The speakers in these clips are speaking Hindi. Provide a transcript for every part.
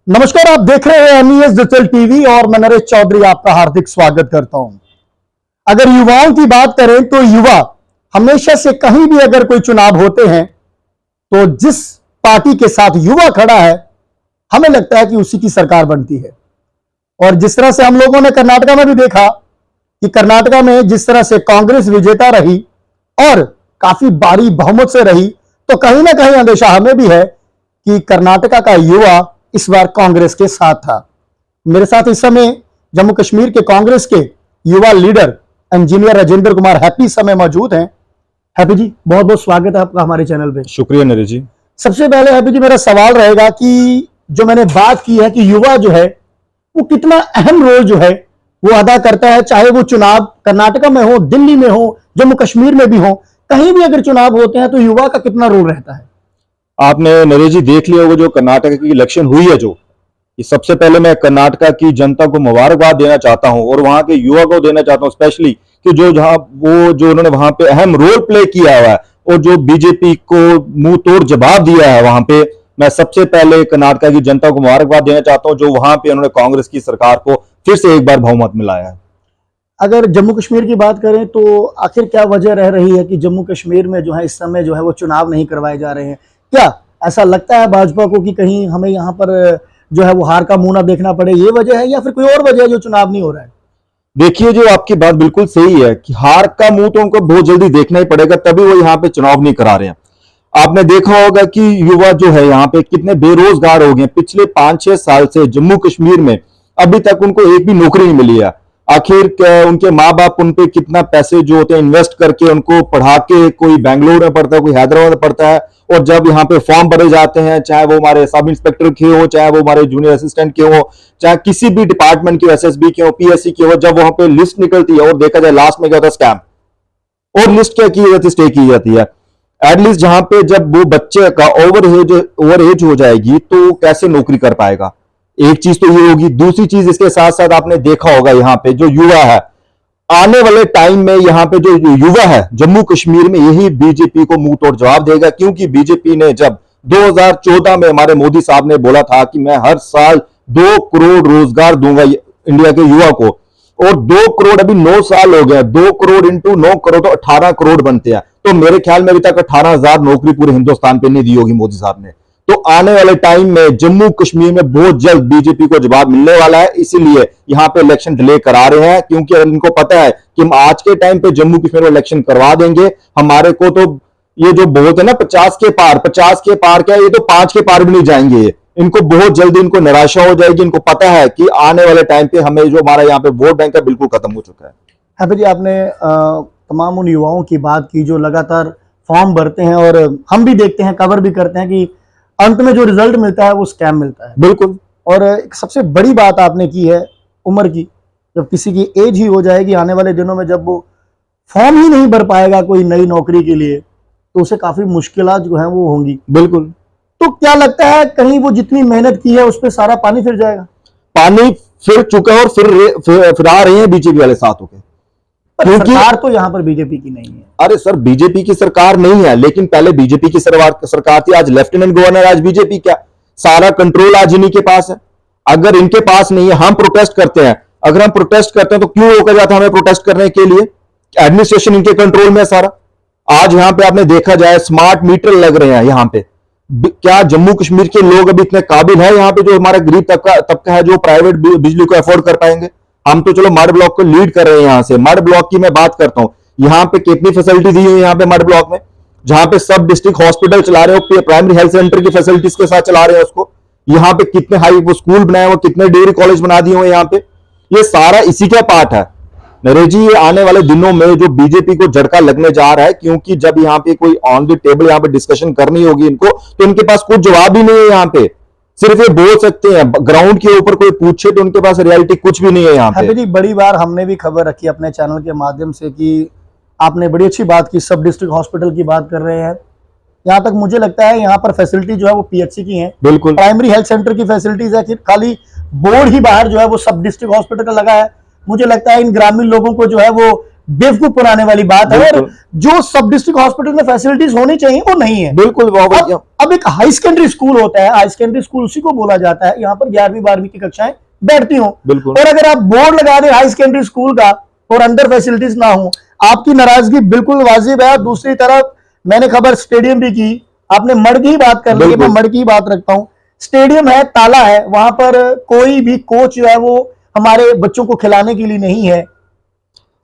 नमस्कार, आप देख रहे हैं एमईएस डिजिटल टीवी और मैं नरेश चौधरी आपका हार्दिक स्वागत करता हूं। अगर युवाओं की बात करें तो युवा हमेशा से कहीं भी अगर कोई चुनाव होते हैं तो जिस पार्टी के साथ युवा खड़ा है हमें लगता है कि उसी की सरकार बनती है। और जिस तरह से हम लोगों ने कर्नाटका में भी देखा कि कर्नाटका में जिस तरह से कांग्रेस विजेता रही और काफी भारी बहुमत से रही, तो कहीं ना कहीं अंदेशा हमें भी है कि कर्नाटका का युवा इस बार कांग्रेस के साथ था। मेरे साथ इस समय जम्मू कश्मीर के कांग्रेस के युवा leader engineer Rajendra Kumar happy समय मौजूद हैं। हैप्पी जी, बहुत बहुत स्वागत है आपका हमारे चैनल पे। शुक्रिया नरेश जी। सबसे पहले हैप्पी जी, मेरा सवाल रहेगा कि जो मैंने बात की है कि युवा जो है वो कितना अहम रोल जो है वो अदा करता है, चाहे वो चुनाव कर्नाटका में हो, दिल्ली में हो, जम्मू कश्मीर में भी हो, कहीं भी अगर चुनाव होते हैं तो युवा का कितना रोल रहता है? आपने नरेश जी देख लिया होगा जो कर्नाटक की इलेक्शन हुई है, जो सबसे पहले मैं कर्नाटका की जनता को मुबारकबाद देना चाहता हूं और वहां के युवा को देना चाहता हूं स्पेशली कि जो उन्होंने वहां पे अहम रोल प्ले किया हुआ है और जो बीजेपी को मुंह तोड़ जवाब दिया है वहां पे, मैं सबसे पहले कर्नाटका की जनता को मुबारकबाद देना चाहता हूं जो वहां पे उन्होंने कांग्रेस की सरकार को फिर से एक बार बहुमत मिलाया है। अगर जम्मू कश्मीर की बात करें तो आखिर क्या वजह रह रही है कि जम्मू कश्मीर में जो है इस समय जो है वो चुनाव नहीं करवाए जा रहे हैं? क्या ऐसा लगता है भाजपा को कि कहीं हमें यहाँ पर जो है वो हार का मुंह ना देखना पड़े, ये वजह है या फिर कोई और वजह है जो चुनाव नहीं हो रहा है? देखिए, जो आपकी बात बिल्कुल सही है कि हार का मुंह तो उनको बहुत जल्दी देखना ही पड़ेगा, तभी वो यहाँ पे चुनाव नहीं करा रहे हैं। आपने देखा होगा कि युवा जो है यहाँ पे कितने बेरोजगार हो गए पिछले 5-6 साल से जम्मू कश्मीर में, अभी तक उनको एक भी नौकरी नहीं मिली है। आखिर उनके माँ बाप उन पे कितना पैसे जो होते हैं इन्वेस्ट करके उनको पढ़ा के, कोई बेंगलोर में पढ़ता है, कोई हैदराबाद में पढ़ता है, और जब यहाँ पे फॉर्म भरे जाते हैं, चाहे वो हमारे सब इंस्पेक्टर के हो, चाहे वो हमारे जूनियर असिस्टेंट के हो, चाहे किसी भी डिपार्टमेंट के, एसएसबी के हो, पीएससी के हो, जब वहां पे लिस्ट निकलती है और देखा जाए लास्ट में क्या होता है, स्कैम। और लिस्ट क्या की जाती है, स्टे की जाती है। एटलीस्ट जहां पे जब वो बच्चे का ओवर एज हो जाएगी तो कैसे नौकरी कर पाएगा? एक चीज तो ये होगी। दूसरी चीज इसके साथ साथ आपने देखा होगा यहाँ पे जो युवा है, आने वाले टाइम में यहाँ पे जो युवा है जम्मू कश्मीर में, यही बीजेपी को मुंह तोड़ जवाब देगा, क्योंकि बीजेपी ने जब 2014 में हमारे मोदी साहब ने बोला था कि मैं हर साल 2 करोड़ रोजगार दूंगा इंडिया के युवा को, और 2 करोड़ अभी 9 साल हो गए, 2 करोड़ इंटू 9 करोड़ तो 18 करोड़ बनते हैं। तो मेरे ख्याल में अभी तक 18,000 नौकरी पूरे हिंदुस्तान पे नहीं दी होगी मोदी साहब ने। तो आने वाले टाइम में जम्मू कश्मीर में बहुत जल्द बीजेपी को जवाब मिलने वाला है, इसीलिए यहां पे इलेक्शन डिले करा रहे हैं, क्योंकि इनको पता है कि हम आज के टाइम पे जम्मू कश्मीर में इलेक्शन करवा देंगे, हमारे को तो ये जो बहुत है ना 50 के पार क्या, ये तो 5 के पार भी नहीं जाएंगे। इनको बहुत जल्दी इनको निराशा हो जाएगी। इनको पता है कि आने वाले टाइम पे हमें जो हमारा यहाँ पे वोट बैंक है बिल्कुल खत्म हो चुका है। हैप्पी जी, आपने तमाम उन युवाओं की बात की जो लगातार फॉर्म भरते हैं और हम भी देखते हैं, कवर भी करते हैं कि अंत में जो रिजल्ट मिलता है वो स्कैम मिलता है। बिल्कुल। और एक सबसे बड़ी बात आपने की है उम्र की। जब किसी की एज ही हो जाएगी आने वाले दिनों में, जब वो फॉर्म ही नहीं भर पाएगा कोई नई नौकरी के लिए, तो उसे काफी मुश्किलात जो है वो होंगी। बिल्कुल। तो क्या लगता है कहीं वो जितनी मेहनत की है उस पर सारा पानी फिर जाएगा? पानी फिर चुका और फिर आ रहे हैं बीजेपी वाले साथ होकर। सरकार तो यहाँ पर बीजेपी की नहीं है। अरे सर, बीजेपी की सरकार नहीं है, लेकिन पहले बीजेपी की सरकार थी। आज लेफ्टिनेंट गवर्नर, आज बीजेपी, क्या सारा कंट्रोल आज इन्हीं के पास है। अगर इनके पास नहीं है, हम प्रोटेस्ट करते हैं, अगर हम प्रोटेस्ट करते हैं तो क्यों रोका जाता है हमें प्रोटेस्ट करने के लिए? एडमिनिस्ट्रेशन इनके कंट्रोल में है सारा। आज यहां पे आपने देखा जाए स्मार्ट मीटर लग रहे हैं यहां पे। क्या जम्मू कश्मीर के लोग अभी इतने काबिल है यहाँ पे, जो हमारा गरीब तबका है, जो प्राइवेट बिजली को अफोर्ड कर पाएंगे? हम तो चलो मड ब्लॉक को लीड कर रहे हैं। यहां से मड ब्लॉक की मैं बात करता हूं, यहां पे कितनी फैसिलिटी दी है यहाँ पे मड ब्लॉक में, जहां पे सब डिस्ट्रिक्ट हॉस्पिटल चला रहे हो, प्राइमरी हेल्थ सेंटर की फैसिलिटीज के साथ चला रहे हैं उसको। यहाँ पे कितने हाई वो स्कूल बनाए हुए, कितने डिग्री कॉलेज बना दिए हुए यहाँ पे। ये सारा इसी का पार्ट है नरेश जी। ये आने वाले दिनों में जो बीजेपी को झटका लगने जा रहा है, क्योंकि जब यहाँ पे कोई ऑन द टेबल यहाँ पे डिस्कशन करनी होगी इनको, तो इनके पास कुछ जवाब ही नहीं है। यहाँ पे सिर्फ ये बोल सकते हैं, ग्राउंड के ऊपर कोई पूछे तो उनके पास रियलिटी कुछ भी नहीं है यहाँ पे। जी, बड़ी बार हमने भी खबर रखी अपने चैनल के माध्यम से कि आपने बड़ी अच्छी बात की, सब डिस्ट्रिक्ट हॉस्पिटल की बात कर रहे हैं। यहाँ तक मुझे लगता है यहाँ पर फैसिलिटी जो है वो पीएचसी की है। बिल्कुल। प्राइमरी हेल्थ सेंटर की फैसिलिटीज है, खाली बोर्ड ही बाहर जो है वो सब डिस्ट्रिक्ट हॉस्पिटल का लगा है। मुझे लगता है इन ग्रामीण लोगों को जो है वो बेवकूफ बनाने वाली बात है। और बिल्कुल। जो सब डिस्ट्रिक्ट हॉस्पिटल में फैसिलिटीज होनी चाहिए वो नहीं है। बिल्कुल अब एक हाई सेकेंडरी स्कूल होता है, हाई सेकेंडरी स्कूल उसी को बोला जाता है, यहाँ पर 11वीं 12वीं की कक्षाएं बैठती हो। बिल्कुल। और अगर आप बोर्ड लगा दें हाई सेकेंडरी स्कूल का और अंदर फैसिलिटीज ना हो, आपकी नाराजगी बिल्कुल वाजिब है। दूसरी तरफ मैंने खबर स्टेडियम भी की, आपने मड़ की ही बात कर ली, मैं मड़ की ही बात रखता हूं। स्टेडियम है, ताला है, वहां पर कोई भी कोच जो है वो हमारे बच्चों को खिलाने के लिए नहीं है।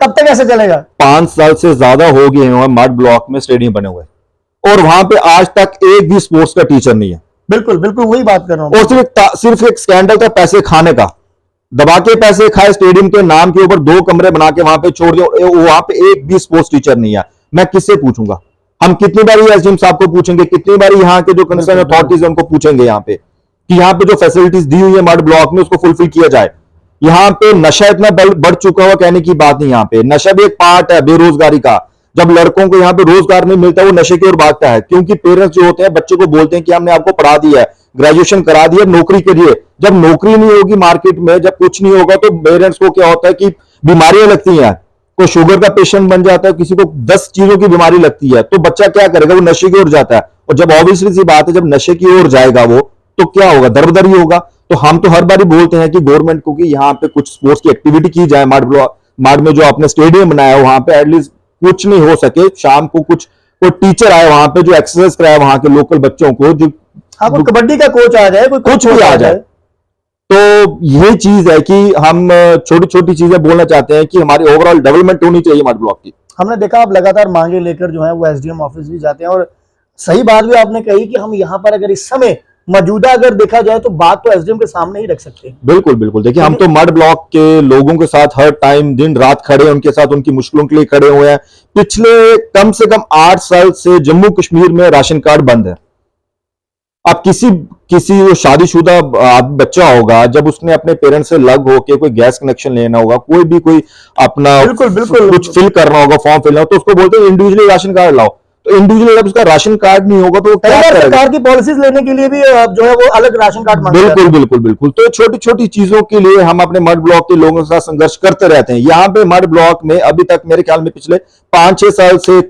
कब तक ऐसे चलेगा? 5 साल से ज्यादा हो गए हैं मड ब्लॉक में स्टेडियम बने हुए, और वहां पे आज तक एक भी स्पोर्ट्स का टीचर नहीं है। बिल्कुल बिल्कुल वही बात कर रहा हूं। और सिर्फ एक स्कैंडल था पैसे खाने का, दबा के पैसे खाए, स्टेडियम के नाम के ऊपर 2 कमरे बना के वहां पे छोड़ दिए, वहां पे एक भी स्पोर्ट्स टीचर नहीं है। मैं किससे पूछूंगा? हम कितनी बार एसडीएम साहब को पूछेंगे, कितनी बार यहाँ के जो कंसर्न अथॉरिटीज है उनको पूछेंगे यहाँ पे कि यहाँ पे जो फैसिलिटीज दी हुई है मड ब्लॉक में उसको फुलफिल किया जाए। यहाँ पे नशा इतना बढ़ चुका हुआ, कहने की बात नहीं। यहाँ पे नशा भी एक पार्ट है बेरोजगारी का। जब लड़कों को यहाँ पे रोजगार नहीं मिलता वो नशे की ओर भागता है, क्योंकि पेरेंट्स जो होते हैं बच्चे को बोलते हैं कि हमने आपको पढ़ा दिया है, ग्रेजुएशन करा दिया, नौकरी करिए। जब नौकरी नहीं होगी मार्केट में, जब कुछ नहीं होगा, तो पेरेंट्स को क्या होता है कि बीमारियां लगती हैं। कोई शुगर का पेशेंट बन जाता है, किसी को 10 चीजों की बीमारी लगती है, तो बच्चा क्या करेगा? वो नशे की ओर जाता है। और जब ऑब्वियसली सी बात है, जब नशे की ओर जाएगा वो, तो क्या होगा? दरबदर ही होगा। तो हम तो हर बार बोलते हैं कि गवर्नमेंट को कि यहाँ पे कुछ स्पोर्ट्स की एक्टिविटी की जाए। माड में जो आपने स्टेडियम बनाया वहां पे एटलीस्ट कुछ नहीं हो सके, शाम को कोई टीचर आए वहां पे जो एक्सरसाइज कराए वहां के लोकल बच्चों को, जो हाँ, कोई कबड्डी का कोच आ जाए, कोई कुछ भी आ जाए। तो ये चीज है कि हम छोटी छोटी चीजें बोलना चाहते हैं कि हमारी ओवरऑल डेवलपमेंट होनी चाहिए मड ब्लॉक की। हमने देखा आप लगातार मांगे लेकर जो है वो एसडीएम ऑफिस भी जाते हैं, और सही बात भी आपने कही कि हम यहाँ पर अगर इस समय मौजूदा अगर देखा जाए तो बात तो एसडीएम के सामने ही रख सकते हैं। बिल्कुल बिल्कुल। देखिए हम तो मड ब्लॉक के लोगों के साथ हर टाइम दिन रात खड़े हैं, उनके साथ उनकी मुश्किलों के लिए खड़े हुए हैं। पिछले कम से कम 8 साल से जम्मू कश्मीर में राशन कार्ड बंद है। अब किसी शादीशुदा बच्चा होगा, जब उसने अपने पेरेंट्स से लग होके कोई गैस कनेक्शन लेना होगा, कोई अपना बिल्कुल कुछ फिल करना होगा, फॉर्म फिल, तो उसको बोलते हैं इंडिविजुअली राशन कार्ड लाओ। तो इंडिविजुअल जब उसका राशन कार्ड नहीं होगा तो वो क्या करेगा? सरकार की पॉलिसीज लेने के लिए भी जो है वो अलग राशन कार्ड मांगता है। बिल्कुल बिल्कुल बिल्कुल। तो छोटी छोटी चीजों के लिए हम अपने मड ब्लॉक के लोगों के साथ संघर्ष करते रहते हैं। यहाँ पे मड ब्लॉक में अभी तक मेरे ख्याल में पिछले 5-6 साल से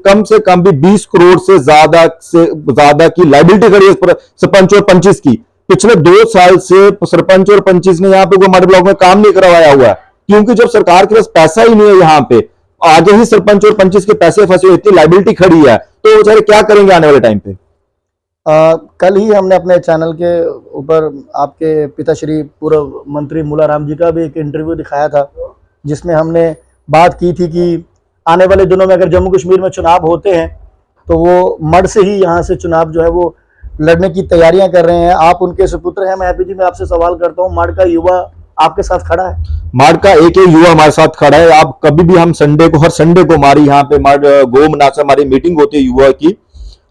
कम भी 20 करोड़ से ज्यादा की लाइबिलिटी खड़ी है सरपंच और पंचिस की। पिछले 2 साल से सरपंच और पंचिस ने यहाँ पे कोई मड ब्लॉक में काम नहीं करवाया हुआ है, क्योंकि जब सरकार के पास पैसा ही नहीं है, यहाँ पे आगे ही सरपंच और पंचिस के पैसे फंसे हुए, इतनी लाइबिलिटी खड़ी है, तो बेचारे क्या करेंगे आने वाले टाइम पे? कल ही हमने अपने चैनल के ऊपर आपके पिताश्री पूर्व मंत्री मूलाराम जी का भी एक इंटरव्यू दिखाया था, जिसमें हमने बात की थी कि आने वाले दिनों में अगर जम्मू कश्मीर में चुनाव होते हैं तो वो मड से ही यहाँ से चुनाव जो है वो लड़ने की तैयारियां कर रहे हैं। आप उनके सुपुत्र हैं। मैं हैप्पी जी, मैं आपसे सवाल करता हूँ, मड का युवा आपके साथ खड़ा है? मड का एक युवा हमारे साथ खड़ा है। आप कभी भी, हम हर संडे को हमारी यहाँ पे मड गोमना से हमारी मीटिंग होती है युवा की,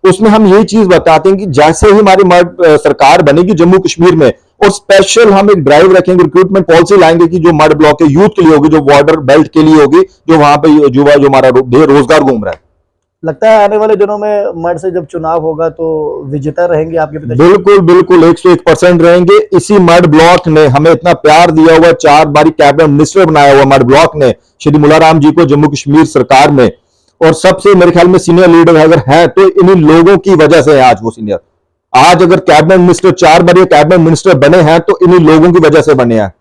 उसमें हम ये चीज बताते हैं कि जैसे ही हमारी मड सरकार बनेगी जम्मू कश्मीर में, और स्पेशल हम एक ड्राइव रखेंगे, रिक्रूटमेंट पॉलिसी लाएंगे कि जो मड ब्लॉक के यूथ के लिए होगी, जो बॉर्डर बेल्ट के लिए होगी, जो वहां पे युवा जो हमारा बेरोजगार घूम रहा है। लगता है आने वाले दिनों में मड से जब चुनाव होगा तो विजेता रहेंगे आपके पिताजी? बिल्कुल बिल्कुल 101% रहेंगे। इसी मड ब्लॉक ने हमें इतना प्यार दिया हुआ, 4 बारी कैबिनेट मिनिस्टर बनाया हुआ मड ब्लॉक ने श्री मुलाराम जी को जम्मू कश्मीर सरकार में, और सबसे मेरे ख्याल में सीनियर लीडर अगर है तो इन्हीं लोगों की वजह से है आज वो सीनियर। आज अगर कैबिनेट मिनिस्टर 4 बार कैबिनेट मिनिस्टर बने हैं तो इन्हीं लोगों की वजह से बने हैं।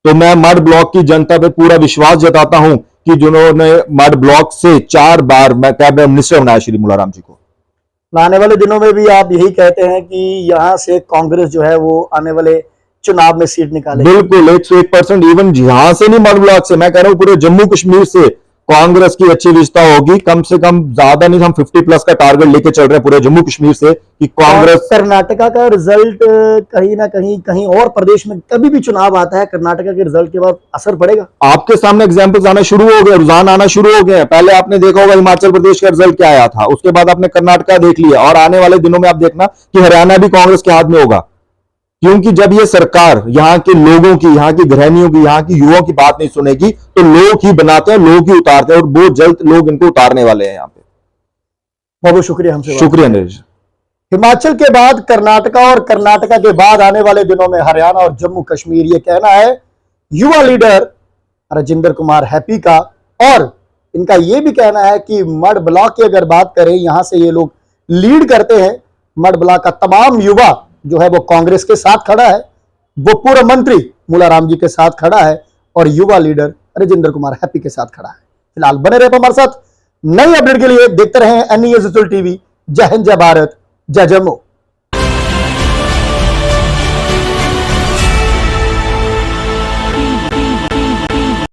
तो मैं मड ब्लॉक की जनता पे पूरा विश्वास जताता हूं कि जिन्होंने मड ब्लॉक से 4 बार मैं कैबिनेट मिनिस्टर बनाया श्री मुलाराम जी को। आने वाले दिनों में भी आप यही कहते हैं कि यहाँ से कांग्रेस जो है वो आने वाले चुनाव में सीट निकालेगी? बिल्कुल 101%। इवन यहां से नहीं, मड ब्लॉक से, मैं कह रहा हूं पूरे जम्मू कश्मीर से कांग्रेस की अच्छी रिश्ता होगी। कम से कम, ज्यादा नहीं, हम 50+ का टारगेट लेके चल रहे हैं पूरे जम्मू कश्मीर से कि कांग्रेस। कर्नाटका का रिजल्ट कहीं ना कहीं और प्रदेश में कभी भी चुनाव आता है, कर्नाटका के रिजल्ट के बाद असर पड़ेगा? आपके सामने एग्जाम्पल्स आना शुरू हो गए, रुझान आना शुरू हो गए। पहले आपने देखा होगा हिमाचल प्रदेश का रिजल्ट क्या आया था, उसके बाद आपने कर्नाटका देख लिया, और आने वाले दिनों में आप देखना कि हरियाणा भी कांग्रेस के हाथ में होगा। क्योंकि जब ये सरकार यहाँ के लोगों की, यहाँ की गृहिणियों की, यहाँ की युवाओं की बात नहीं सुनेगी, तो लोग ही बनाते हैं, लोग ही उतारते हैं, और बहुत जल्द लोग इनको उतारने वाले हैं यहाँ पे। बहुत बहुत शुक्रिया हमसे। शुक्रिया नीरज। हिमाचल के बाद कर्नाटका और कर्नाटका के बाद आने वाले दिनों में हरियाणा और जम्मू कश्मीर, ये कहना है युवा लीडर राजेंद्र कुमार हैप्पी का। और इनका यह भी कहना है कि मड ब्लॉक की अगर बात करें, यहां से ये लोग लीड करते हैं। मड ब्लॉक का तमाम युवा जो है वो कांग्रेस के साथ खड़ा है, वो पूर्व मंत्री मूलाराम जी के साथ खड़ा है और युवा लीडर राजेंद्र कुमार हैप्पी के साथ खड़ा है। फिलहाल बने रहे हमारे साथ, नई अपडेट के लिए देखते रहें NES टीवी। जय हिंद, जय भारत, जय जम्मू।